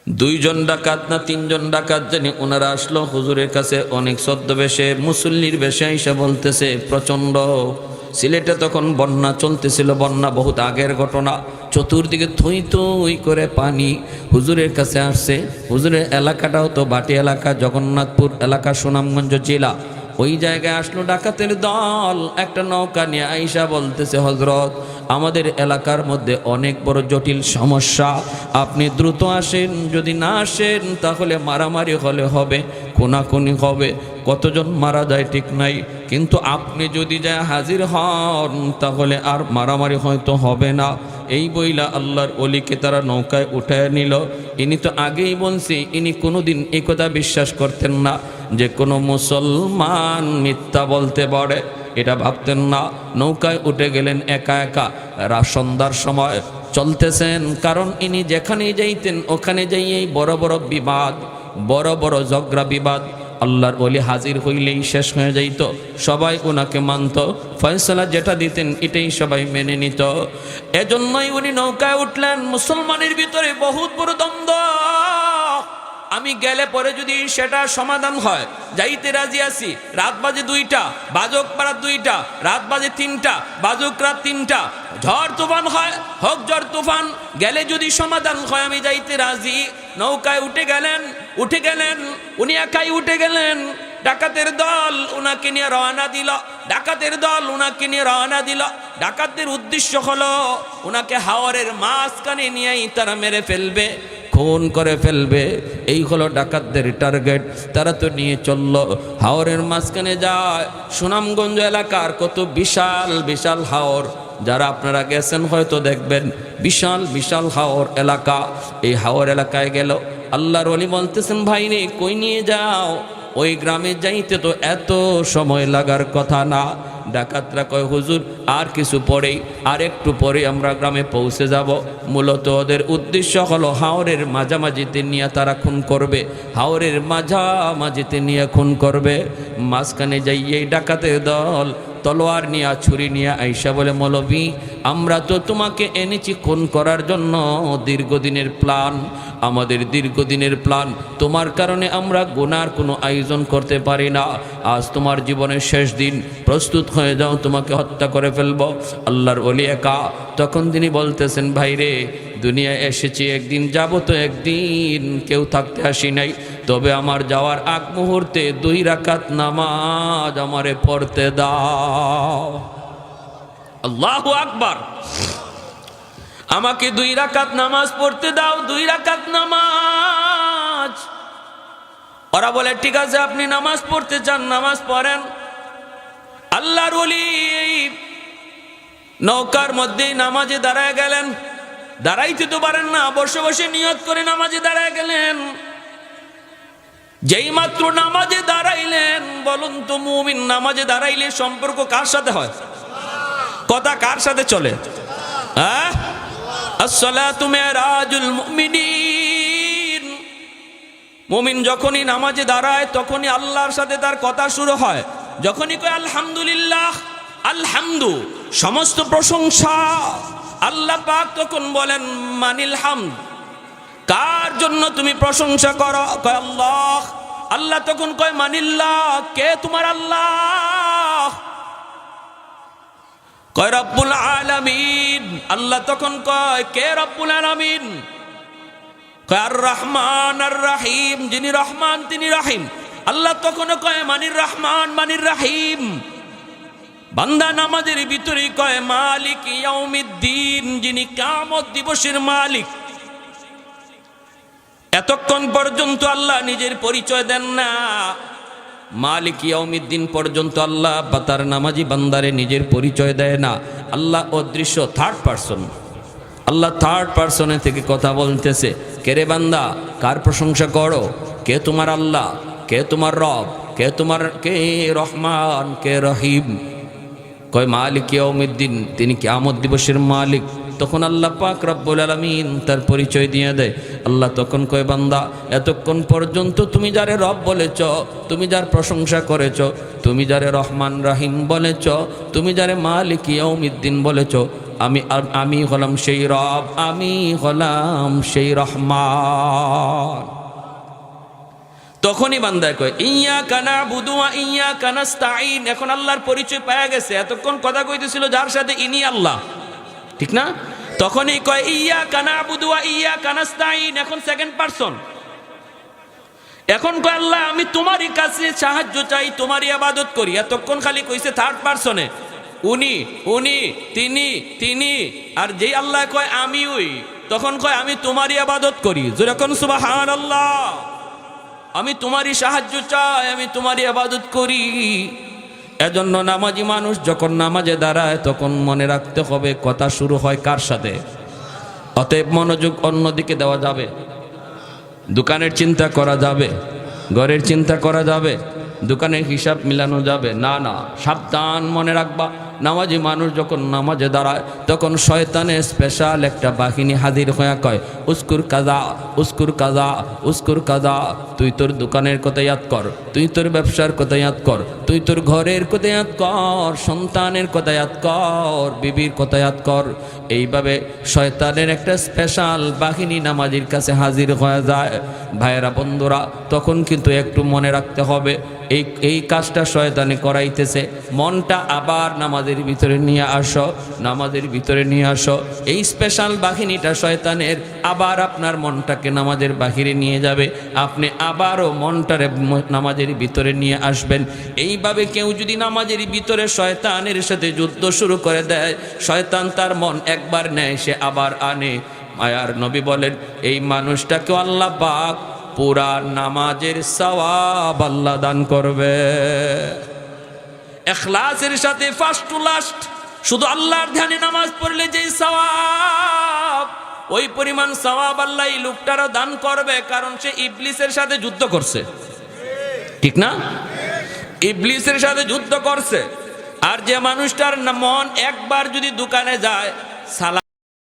দুইজন ডাকাত না তিনজন ডাকাত জানি ওনারা আসলো হুজুরের কাছে অনেক ছদ্মবেশে মুসল্লির বেশে এসে বলতেছে প্রচণ্ড সিলেটে তখন বন্যা চলতেছিল, বন্যা বহুত আগের ঘটনা, চতুর্দিকে থই থই করে পানি। হুজুরের কাছে আসছে, হুজুরের এলাকাটাও তো বাটি এলাকা, জগন্নাথপুর এলাকা, সুনামগঞ্জ জেলা। ওই জায়গায় আসলো ডাকাতের দল, একটা নৌকা নিয়ে আইসা বলতেছে হজরত আমাদের এলাকার মধ্যে অনেক বড় জটিল সমস্যা, আপনি দ্রুত আসেন, যদি না আসেন তাহলে মারামারি হলে হবে, খুনাখুনি হবে, কতজন মারা যায় ঠিক নাই, কিন্তু আপনি যদি যায় হাজির হন তাহলে আর মারামারি হয়তো হবে না। এই বইলা আল্লাহর ওলিকে তারা নৌকায় উঠায় নিল। ইনি তো আগেই বলছি ইনি কোনোদিন এই কথা বিশ্বাস করতেন না যে কোনো মুসলমান মিথ্যা বলতে পারে, এটা ভাবতেন না। নৌকায় উঠে গেলেন একা একা, সন্ধ্যার সময় চলতেছেন, কারণ ইনি যেখানেই যাইতেন ওখানে যাইয়েই বড় বড় বিবাদ, বড় বড় ঝগড়া বিবাদ। আল্লাহর ওলি হাজির হইলেই শেষ হয়ে যাইত, সবাই ওনাকে মানত, ফয়সালা যেটা দিতেন এটাই সবাই মেনে নিত। এজন্যই উনি নৌকায় উঠলেন। মুসলমানের ভিতরে বহুত বড় দ্বন্দ্ব, আমি গেলে পরে যদি সেটা সমাধান হয় যাইতে রাজি আছি। রাত বাজে 2টা, বাজক পাড়া 2টা, রাত বাজে 3টা, বাজক রাত 3টা, ঝড় তুফান হয়, হোক ঝড় তুফান, গেলে যদি সমাধান হয় আমি যাইতে রাজি। নৌকায় উঠে গেলেন উনি একাই উঠে গেলেন। ডাকাতের দল উনাকে নিয়ে রওনা দিল, ডাকাতদের উদ্দেশ্য হলো উনাকে হাওরের মাঝখানে নিয়েই তারা মেরে ফেলবে, খুন করে ফেলবে, এই হলো ডাকাতদের টার্গেট। তারা তো নিয়ে চলল, হাওরের মাঝখানে যায়। সুনামগঞ্জ এলাকার কত বিশাল বিশাল হাওর, যারা আপনারা গেছেন হয়তো দেখবেন, বিশাল বিশাল হাওর এলাকা। এই হাওর এলাকায় গেল, আল্লাহর ওলি বলতেছেন ভাই রে কই নিয়ে যাও, ওই গ্রামে যাইতে তো এত সময় লাগার কথা না। ডাকাতরা কয় হুজুর আর কিছু পরেই, আর একটু পরে আমরা গ্রামে পৌঁছে যাব। মূলত ওদের উদ্দেশ্য হলো হাওরের মাঝামাঝিতে নিয়ে তারা খুন করবে, হাওরের মাঝামাঝিতে নিয়ে খুন করবে। মাঝখানে যাইয়েই ডাকাতের দল তলোয়ার নিয়ে, ছুরি নিয়ে আইসা বলে মৌলভী আমরা তো তোমাকে এনেছি খুন করার জন্য, দীর্ঘদিনের প্ল্যান, আমাদের দীর্ঘদিনের প্ল্যান, তোমার কারণে আমরা গুনার কোনো আয়োজন করতে পারি না, আজ তোমার জীবনের শেষ দিন, প্রস্তুত হয়ে যাও, তোমাকে হত্যা করে ফেলব। আল্লাহর ওলি একা, তখন তিনি বলতেছেন ভাই রে দুনিয়ায় এসেছি একদিন, যাব তো একদিন, কেউ থাকতে আসি নাই, তবে আমার যাওয়ার আগ মুহূর্তে 2 রাকাত নামাজ আমারে পড়তে দাও। আল্লাহু আকবার, আমাকে 2 রাকাত নামাজ পড়তে দাও, 2 রাকাত নামাজ। ওরা বলে ঠিক আছে আপনি নামাজ পড়তে চান নামাজ পড়েন। আল্লাহর ওলি নৌকার মধ্যে নামাজে দাঁড়ায় গেলেন, দাঁড়াইতে তো পারেন না, বসে বসে নিয়ত করে নামাজে দাঁড়ায় গেলেন। যেই মাত্র নামাজে দাঁড়াইলেন, বলুন তো মুমিন নামাজে দাঁড়াইলে সম্পর্ক কার সাথে হয়, কথা কার সাথে চলে? আসসালাতু মিরাজুল মুমিনিন। মুমিন যখনই নামাজে দাঁড়ায় তখনই আল্লাহর সাথে তার কথা শুরু হয়। যখনই কয় আলহামদুলিল্লাহ, আলহামদু সমস্ত প্রশংসা আল্লাহ পাক, তখন বলেন মানিল হামদ, কার জন্য তুমি প্রশংসা করো? কয় আল্লাহ। আল্লাহ তখন কয় মানিল্লাহ, কে তোমার আল্লাহ? কয় রব্বুল আলামিন। আল্লাহ তখন কয় কে রব্বুল আলামিন? কয় আর রহমান আর রাহিম, যিনি রহমান তিনি রাহিম। আল্লাহ তখন কয় মানির রহমান মানির রাহিম। বান্দা নামাজের ভিতরে কয় মালিক ইয়াউমিদ্দিন, যিনি কিয়ামত দিবসের মালিক। এতক্ষণ পর্যন্ত আল্লাহ নিজের পরিচয় দেন না, মালিক ইয়াউমিদ্দিন পর্যন্ত আল্লাহ বা তার নামাজি বান্দারে নিজের পরিচয় দেয় না। আল্লাহ অদৃশ্য, থার্ড পারসন। আল্লাহ থার্ড পারসনে থেকে কথা বলতেছে, কে রে বান্দা কার প্রশংসা করো? কে তোমার আল্লাহ, কে তোমার রব, কে রহমান, কে রহিম? কয় মালিক ইয়াউমিদ্দিন, তিনি কিয়ামত দিবসের মালিক। তখন আল্লাহ পাক রব্বুল আলামিন তার পরিচয় দিয়ে দেয়। আল্লাহ তখন কয় বান্দা এতক্ষণ পর্যন্ত তুমি যারে রব বলেছ, তুমি যার প্রশংসা করেছ, তুমি যারে রহমান রাহিম বলেছ, তুমি যারে মালিক ইয়াউমিদ্দিন বলেছ, আমি হলাম সেই রব, আমি হলাম সেই রহমান। তখনই বান্দায় কয় ইয়্যাকা না'বুদু ওয়া ইয়্যাকা নাস্তাঈন। এখন আল্লাহর পরিচয় পাওয়া গেছে। এতক্ষণ কথা কইতেছিল যার সাথে, ইনি আল্লাহ, ঠিক না? তখনই কয় ইয়্যাকা না'বুদু ওয়া ইয়্যাকা নাস্তাঈন। এখন সেকেন্ড পারসন। এখন কয় আল্লাহ আমি তোমারই কাছে সাহায্য চাই, তোমারই ইবাদত করি। এতক্ষণ খালি কইছে থার্ড পারসনে, উনি, উনি, তিনি, তিনি। আর যেই আল্লাহ কয় আমি ওই, তখন কয় আমি তোমারই ইবাদত করি। যেরকম সুবহানাল্লাহ, আমি তোমারই সাহায্য চাই, আমি তোমারই ইবাদত করি। এজন্য নামাজি মানুষ যখন নামাজে দাঁড়ায় তখন মনে রাখতে হবে কথা শুরু হয় কার সাথে। অতএব মনোযোগ অন্যদিকে দেওয়া যাবে। দোকানের চিন্তা করা যাবে, ঘরের চিন্তা করা যাবে, দোকানের হিসাব মিলানো যাবে না, না। সাবধান, মনে রাখবা নামাজি মানুষ যখন নামাজে দাঁড়ায় তখন শয়তানের স্পেশাল একটা বাহিনী হাজির হয়ে কয় উস্কুর কাজা, উস্কুর কাজা, উস্কুর কাজা। তুই তোর দোকানের কথা ইয়াদ কর, তুই তোর ব্যবসার কথা ইয়াদ কর, তুই তোর ঘরের কথা ইয়াদ কর, সন্তানের কথা ইয়াদ কর, বিবির কথা ইয়াদ কর। এইভাবে শয়তানের একটা স্পেশাল বাহিনী নামাজির কাছে হাজির হয়ে যায়। ভাইয়েরা, বন্ধুরা, তখন কিন্তু একটু মনে রাখতে হবে এই কাজটা শয়তানি করাইতেছে। মনটা আবার নামাজের ভিতরে নিয়ে আসো, নামাজের ভিতরে নিয়ে আসো। এই স্পেশাল বাহিনীটা শয়তানের আবার আপনার মনটাকে নামাজের বাহিরে নিয়ে যাবে, আপনি আবারও মনটারে নামাজের ভিতরে নিয়ে আসবেন। এইভাবে কেউ যদি নামাজের ভিতরে শয়তানের সাথে যুদ্ধ শুরু করে দেয়, শয়তান তার মন একবার নেয়, সে আবার আনে। মায়ার নবী বলেন এই মানুষটাকে আল্লাহ পাক পুরা নামাজের সওয়াব আল্লাহ দান করবে। ইখলাসের সাথে ফার্স্ট টু লাস্ট শুধু আল্লাহর ধ্যানে নামাজ পড়লে যে সওয়াব, ওই পরিমাণ সওয়াব আল্লাহ এই লোকটারও দান করবে, কারণ সে ইবলিসের সাথে যুদ্ধ করছে, ঠিক না? ইবলিসের সাথে যুদ্ধ করছে। আর যে মানুষটার মন একবার যদি দোকানে যায়, সালাম